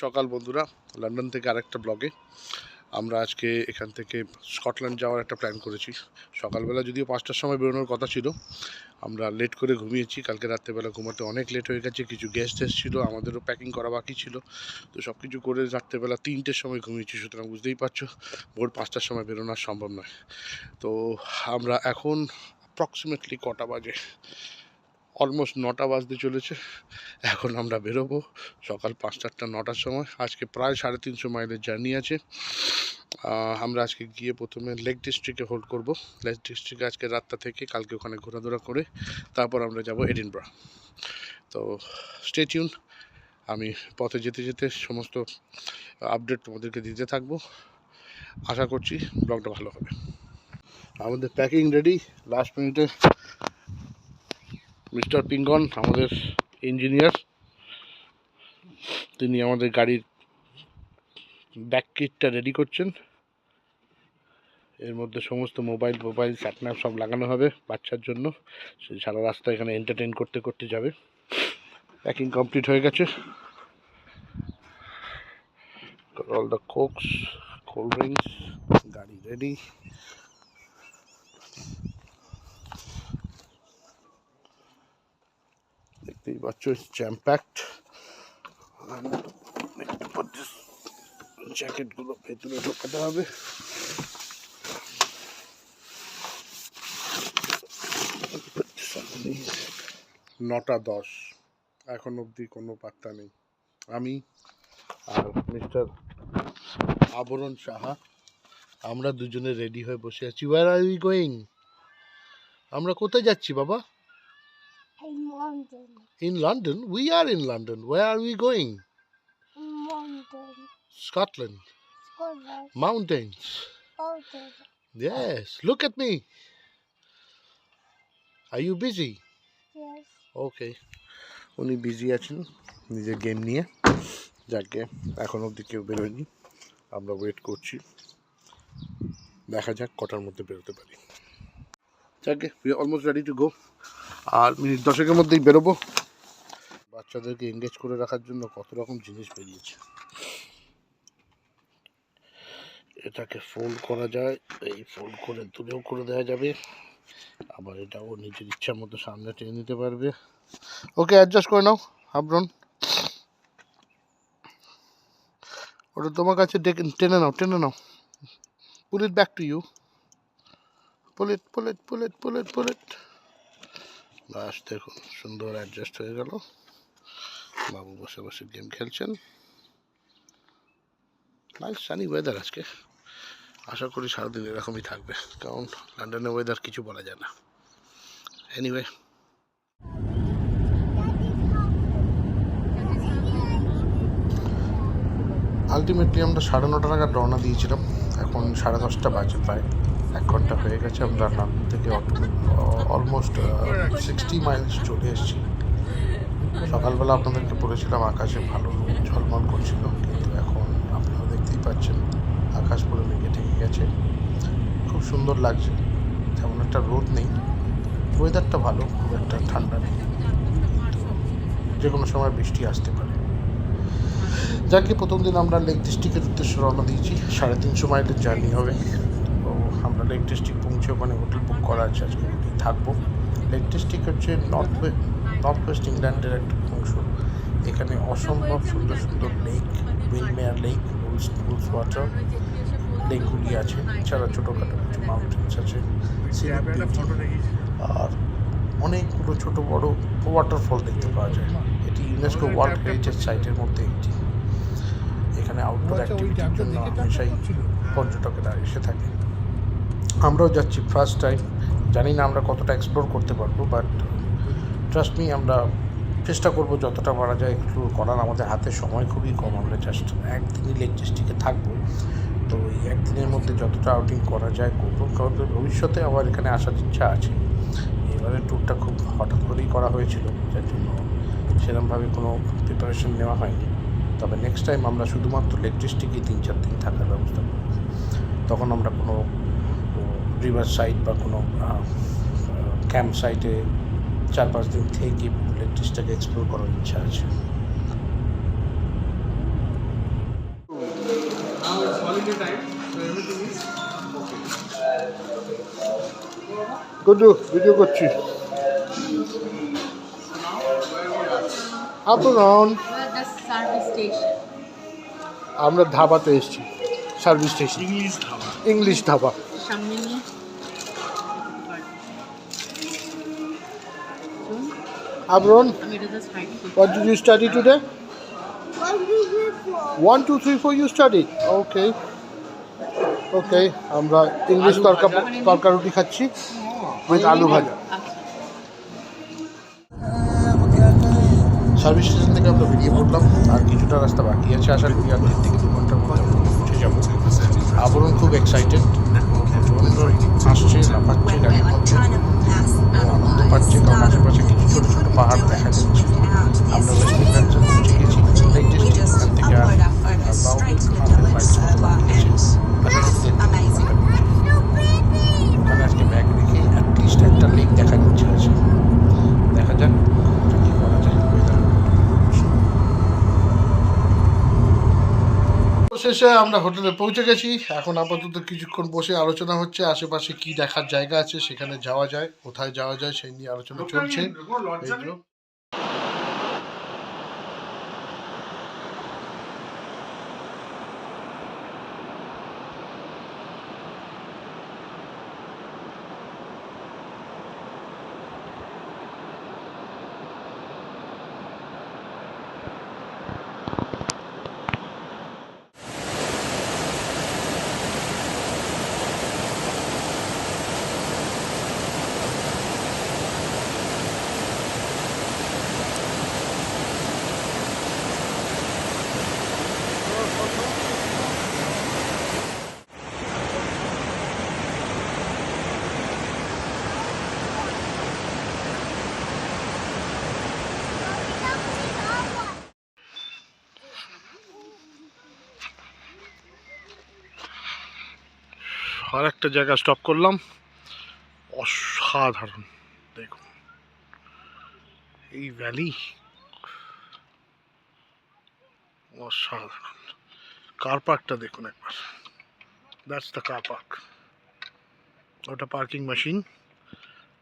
সকাল বন্ধুরা, লন্ডন থেকে আরেকটা ব্লগে। আমরা আজকে এখান থেকে স্কটল্যান্ড যাওয়ার একটা প্ল্যান করেছি। সকালবেলা যদিও 5টার সময় বেরোনোর কথা ছিল, আমরা লেট করে ঘুমিয়েছি। কালকে রাত্রেবেলা ঘুমাতে অনেক লেট হয়ে গেছে, কিছু গেস্ট এসেছিলো, আমাদেরও প্যাকিং করা বাকি ছিল। তো সব কিছু করে রাত্রেবেলা 3টের সময় ঘুমিয়েছি, সুতরাং বুঝতেই পারছো ভোর 5টার সময় বেরোনো সম্ভব নয়। তো আমরা এখন অ্যাপ্রক্সিমেটলি কটা বাজে, অলমোস্ট 9টা বাজতে চলেছে। এখন আমরা বেরোবো সকাল 5টা 9টার সময়। আজকে প্রায় 350 মাইলের জার্নি আছে। আমরা আজকে গিয়ে প্রথমে লেক ডিস্ট্রিক্টে হোল্ড করব। লেক ডিস্ট্রিক্টে আজকে রাতটা থেকে কালকে ওখানে ঘোরাধরা করে তারপর আমরা যাব এডিনবরা। তো স্টে টিউন, আমি পথে যেতে যেতে সমস্ত আপডেট তোমাদেরকে দিতে থাকবো। আশা করছি ব্লগটা ভালো হবে। আমাদের প্যাকিং রেডি। লাস্ট মিনিটে মিস্টার পিঙ্গন, আমাদের ইঞ্জিনিয়ার, তিনি আমাদের গাড়ির ব্যাক কিটটা রেডি করছেন। এর মধ্যে সমস্ত মোবাইল স্যাটম্যাপ সব লাগানো হবে বাচ্চার জন্য। সে সারা রাস্তা এখানে এন্টারটেইন করতে করতে যাবে। প্যাকিং কমপ্লিট হয়ে গেছে। অল দ্য কোকস, কোল্ড ড্রিঙ্কস, গাড়ি রেডি। দেখতেই পাচ্ছ, জ্যাম প্যাকড। জ্যাকেটগুলো ভেতরে ঢোকাতে হবে। 9টা 10, এখন অবধি কোনো পাত্তা নেই। আমি আর মিস্টার আবরণ সাহা, আমরা দুজনে রেডি হয়ে বসে আছি। Where are we going? আমরা কোথায় যাচ্ছি বাবা? In London? We are in London. Where are we going? Scotland. Mountains. Yes. Look at me. Are you busy? Yes. Okay. উনি বিজি আছেন নিজের গেম নিয়ে। যাকে এখন অবধি কেউ বেরোয়নি, আমরা ওয়েট করছি। দেখা যাক কটার মধ্যে বেরোতে পারি। যাকে we are almost ready to go. আর মিনিট 10-এর মধ্যেই বেরোবো। বাচ্চাদেরকে এঙ্গেজ করে রাখার জন্য কত রকম জিনিস বেরিয়েছে। এটাকে ফোল্ড করা যায়, এই ফোল্ড করে দূরেও করে দেওয়া যাবে, আবার এটাও নিজের ইচ্ছা মতো সামনে টেনে নিতে পারবে। ওকে, অ্যাডজাস্ট করে নাও আবরণ। ওটা তোমার কাছে টেনে নাও। পুল ইট ব্যাক টু ইউ। পুল ইট। বাস, দেখুন সুন্দর অ্যাডজাস্ট হয়ে গেল। বাবু বসে বসে গেম খেলছেন। নাইস সানি ওয়েদার আজকে। আশা করি সারাদিন এরকমই থাকবে, কারণ লন্ডনের ওয়েদার কিছু বলা যায় না। এনিওয়ে, আলটিমেটলি আমরা 9:30 নাগাদ রওনা দিয়েছিলাম। এখন 10:30 বাজে, প্রায় 1 ঘন্টা হয়ে গেছে। আমরা লন্ডন থেকে অলমোস্ট 60 মাইলস চলে এসেছি। সকালবেলা আপনাদেরকে বলেছিলাম আকাশে ভালো রোদ ঝলমল করছিল, কিন্তু এখন আপনারা দেখতেই পাচ্ছেন আকাশ পুরো মেঘে ঢেকে গেছে। খুব সুন্দর লাগছে, তেমন একটা রোদ নেই, ওয়েদারটা ভালো, খুব একটা ঠান্ডা নেই, কিন্তু যে কোনো সময় বৃষ্টি আসতে পারে। যাকে প্রথম দিন আমরা লেক ডিস্ট্রিক্টের উদ্দেশ্যে রওনা দিয়েছি। 350 মাইলের জার্নি হবে। তো আমরা লেক ডিস্ট্রিক্ট পৌঁছে ওখানে হোটেল বুক করা আছে, আজকে ওখানেই থাকবো। লেক ডিস্ট্রিক্ট হচ্ছে নর্থ ওয়েস্ট ইংল্যান্ডের একটা অংশ। এখানে অসম্ভব সুন্দর সুন্দর লেক, উইন্ডমেয়ার লেক, উলস ওয়াটার লেকগুলি আছে। এছাড়া ছোটোখাটো কিছু মাউন্টেন্স আছে, আর অনেকগুলো ছোট বড় ওয়াটারফল দেখতে পাওয়া যায়। এটি ইউনেস্কো ওয়ার্ল্ড হেরিটেজ সাইটের মধ্যে একটি। এখানে আউটডোর অ্যাক্টিভিটির জন্য হামেশাই পর্যটকেরা এসে থাকে। আমরাও যাচ্ছি ফার্স্ট টাইম। জানি না আমরা কতটা এক্সপ্লোর করতে পারবো, বাট ট্রাস্ট মি, আমরা চেষ্টা করবো যতটা পারা যায় এক্সপ্লোর করার। আমাদের হাতে সময় খুবই কম, আমরা জাস্ট একদিনই লেক ডিস্ট্রিক্টে থাকবো। তো এই একদিনের মধ্যে যতটা আউটিং করা যায় করবো, কারণ ভবিষ্যতে আবার এখানে আসার ইচ্ছা আছে। এবারের ট্যুরটা খুব হঠাৎ করেই করা হয়েছিল, যার জন্য সেরকমভাবে কোনো প্রিপারেশন নেওয়া হয়নি। তবে নেক্সট টাইম আমরা শুধুমাত্র লেক ডিস্ট্রিক্টে 3-4 দিন থাকার ব্যবস্থা করব। তখন আমরা কোনো রিভার সাইড বা কোনো ক্যাম্প সাইটে 4-5 দিন থেকে লেক ডিস্ট্রিক্টটাকে এক্সপ্লোর করার ইচ্ছা আছে। গুড্ডু ভিডিও করছি। আপনার আমরা ধাবাতে এসেছি, service station, English dhaba. Abron, what did you study today? 1, 2, 3, 4 you studied? Okay. Okay, আমরা ইংলিশ তরকা রুটি খাচ্ছি উইথ আলু ভাজা। সার্ভিস স্টেশন থেকে আমরা বেরিয়ে পড়লাম, আর কিছুটা রাস্তা বাকি আছে, আশা করি আর 1.5 থেকে 2 ঘন্টার মধ্যে পৌঁছে যাবো। আবরণ খুব এক্সাইটেড, আসছে লাফাচ্ছে গাড়ির মধ্যে, আনন্দ পাচ্ছে, কারণ আশেপাশে কিছু ছোটো ছোটো পাহাড় দেখা যাচ্ছে। আমরা ওয়েস্ট বেঙ্গলসে পৌঁছে গেছি, এখান থেকে আর ওখানে আজকে ব্যাগ রেখে অ্যাটলিস্ট একটা লেক দেখার ইচ্ছে আছে। দেখা যাক কী করা যায়। শেষে আমরা হোটেলে পৌঁছে গেছি। এখন আপাতত কিছুক্ষণ বসে আলোচনা হচ্ছে আশেপাশে কি দেখার জায়গা আছে, সেখানে যাওয়া যায়, কোথায় যাওয়া যায় সেই নিয়ে আলোচনা চলছে। আর একটা জায়গা স্টপ করলাম, অসাধারণ দেখুন এই ভ্যালি, অসাধারণ। কার পার্কটা দেখুন একবার, দ্যাটস দ্য কার পার্ক। ওটা পার্কিং মেশিন,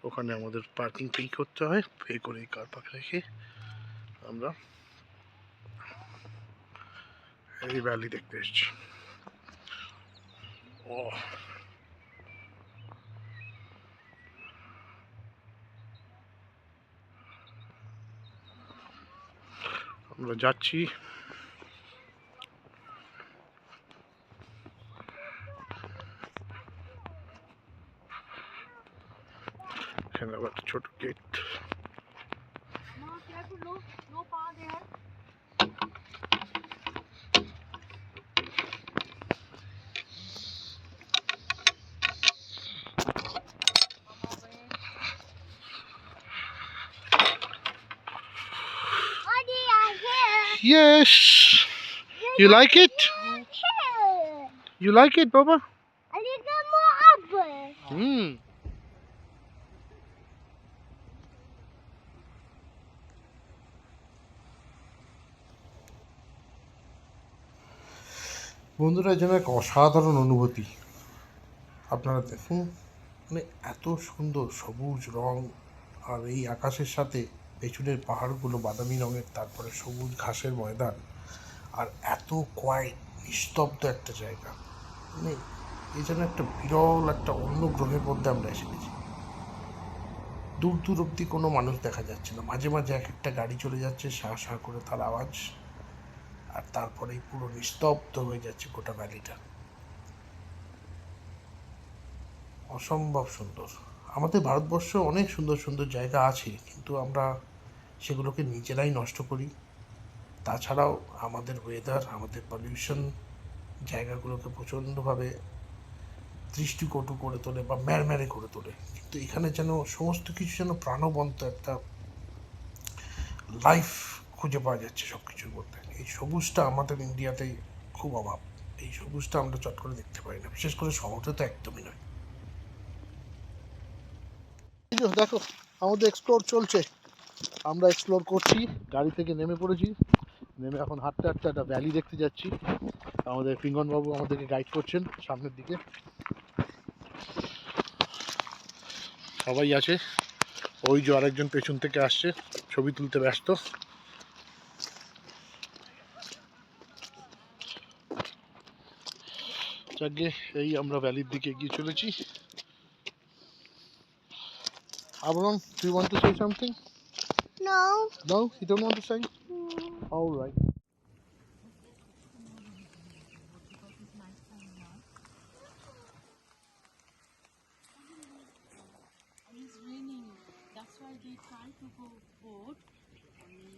ওখানে আমাদের পার্কিং পে করতে হয়, পে করে কার পার্ক রেখে আমরা এই ভ্যালি দেখতে এসেছি। ও আমরা যাচ্ছি, এখানে আবার একটা ছোট gate. Yes. You like it? You like it, Baba? A little more apple. বন্ধুরা, যেন এক অসাধারণ অনুভূতি। আপনারা দেখুন, মানে এত সুন্দর সবুজ রং, আর এই আকাশের সাথে পেছনের পাহাড়গুলো বাদামি রঙের, তারপরে সবুজ ঘাসের ময়দান, আর এত কোয়াইট নিস্তব্ধ একটা জায়গা। মানে এই যেন একটা বিরল একটা অন্য গ্রহের মধ্যে আমরা এসে গেছি। দূর দূর অবধি কোনো মানুষ দেখা যাচ্ছে না, মাঝে মাঝে এক একটা গাড়ি চলে যাচ্ছে শাঁ শাঁ করে তার আওয়াজ, আর তারপরেই পুরো নিস্তব্ধ হয়ে যাচ্ছে গোটা ভ্যালিটা। অসম্ভব সুন্দর। আমাদের ভারতবর্ষে অনেক সুন্দর সুন্দর জায়গা আছে, কিন্তু আমরা সেগুলোকে নিজেরাই নষ্ট করি। তাছাড়াও আমাদের ওয়েদার, আমাদের পলিউশন জায়গাগুলোকে প্রচণ্ডভাবে দৃষ্টিকটু করে তোলে বা ম্যারম্যারে করে তোলে। কিন্তু এখানে যেন সমস্ত কিছু যেন প্রাণবন্ত একটা লাইফ খুঁজে পাওয়া যাচ্ছে সব কিছুর মধ্যে। এই সবুজটা আমাদের ইন্ডিয়াতেই খুব অভাব, এই সবুজটা আমরা চট করে দেখতে পাই না, বিশেষ করে শহরে তো একদমই নয়। দেখো আমাদের এক্সপ্লোর চলছে, আমরা এক্সপ্লোর করছি, গাড়ি থেকে নেমে পড়েছি, নেমে এখন হাঁটতে হাঁটতে একটা ভ্যালি দেখতে যাচ্ছি। আমাদের পিঙ্গনবাবু আমাদেরকে গাইড করছেন সামনের দিকে। সবাই আছে, ওই যে আরেকজন পেছন থেকে আসছে, ছবি তুলতে ব্যস্ত। যাকে এই আমরা ভ্যালির দিকে এগিয়ে চলেছি। Abram, do you want to say something? No. No, you don't want to say? All right. It's raining. That's why they try to go boat. Only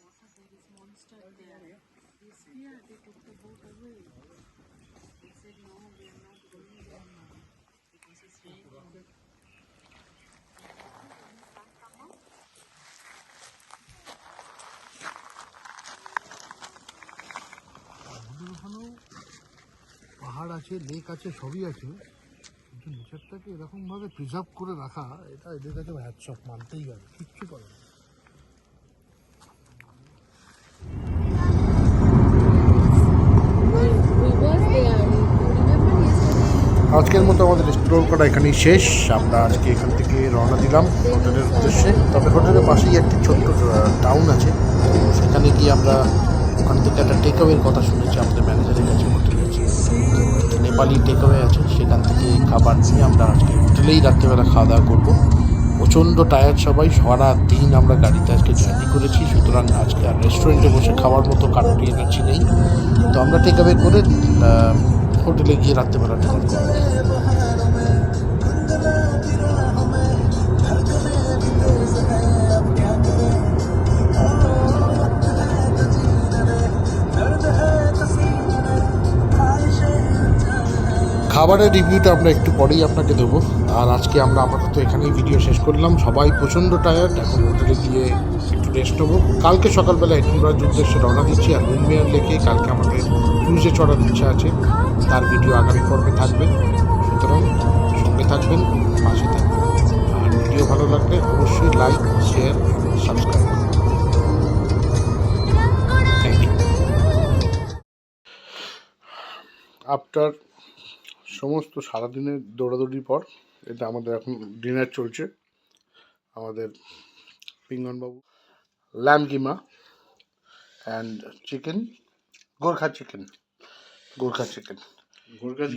water, there is monster there. They scared. They took the boat away. They said no, we are not going there now because it's raining. ওখানেও পাহাড় আছে, lake আছে, সবই আছে, কিন্তু নেচারটাকে এরকমভাবে preserve করে রাখা, এটা এদের কাছে হ্যাটস অফ, মানতেই হবে, কিচ্ছু করে না। আজকের মতো আমাদের এক্সপ্লোর করা এখানেই শেষ। আমরা আজকে এখান থেকে রওনা দিলাম হোটেলের উদ্দেশ্যে। তবে হোটেলের পাশেই একটি ছোট্ট টাউন আছে, সেখানে গিয়ে আমরা ওখান থেকে একটা টেকঅ্যাওয়ের কথা শুনেছি আমাদের ম্যানেজারের কাছে। হোটেলে আছে তো একটা নেপালি টেকঅ্যাওয়ে আছে, সেখান থেকে খাবার নিয়ে আমরা আজকে হোটেলেই রাত্রেবেলা খাওয়া দাওয়া করবো। প্রচণ্ড টায়ার্ড সবাই, সারা দিন আমরা গাড়িতে আজকে জার্নি করেছি, সুতরাং আজকে আর রেস্টুরেন্টে বসে খাওয়ার মতো কারোরই এনার্জি নেই। তো আমরা টেকঅ্যাওয়ে করে হোটেলে গিয়ে রাত্রেবেলা ডিনার করবো। খাবারের রিভিউটা আমরা একটু পরেই আপনাকে দেবো। আর আজকে আমরা আপাতত এখানেই ভিডিও শেষ করলাম। সবাই প্রচণ্ড টায়ার্ড, এখন হোটেলে গিয়ে একটু রেস্ট নেবো। কালকে সকালবেলা এডিনবরার উদ্দেশ্যে রওনা দিচ্ছি। আর উইন্ডমেয়ার লেকে কালকে আমাদের ক্রুজে চড়ার ইচ্ছা আছে, তার ভিডিও আগামী পর্বে থাকবে। সুতরাং সঙ্গে থাকবেন, পাশে থাকবেন। আর ভিডিও ভালো লাগলে অবশ্যই লাইক, শেয়ার, সাবস্ক্রাইব করুন। Thank you. আফটার সমস্ত সারাদিনের দৌড়াদৌড়ির পর এটা আমাদের এখন ডিনার চলছে। আমাদের পিঙ্গনবাবু lamb keema and chicken, Gorkha chicken.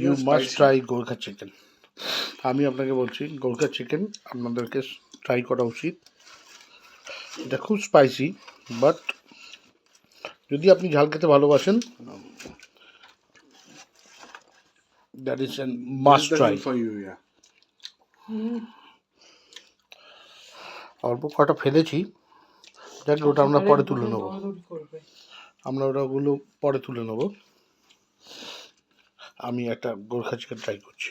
You must try Gorkha chicken. আমি আপনাকে বলছি গোর্খা চিকেন আপনাদেরকে ট্রাই করা উচিত। এটা খুব স্পাইসি, বাট যদি আপনি ঝাল খেতে ভালোবাসেন, that is an must try for you, yeah. অল্প কটা ফেলেছি, যাক ওটা আমরা পরে তুলে নেবো। আমরা ওটাগুলো পরে তুলে নেবো। আমি একটা গোর্খা চিকেন ট্রাই করছি।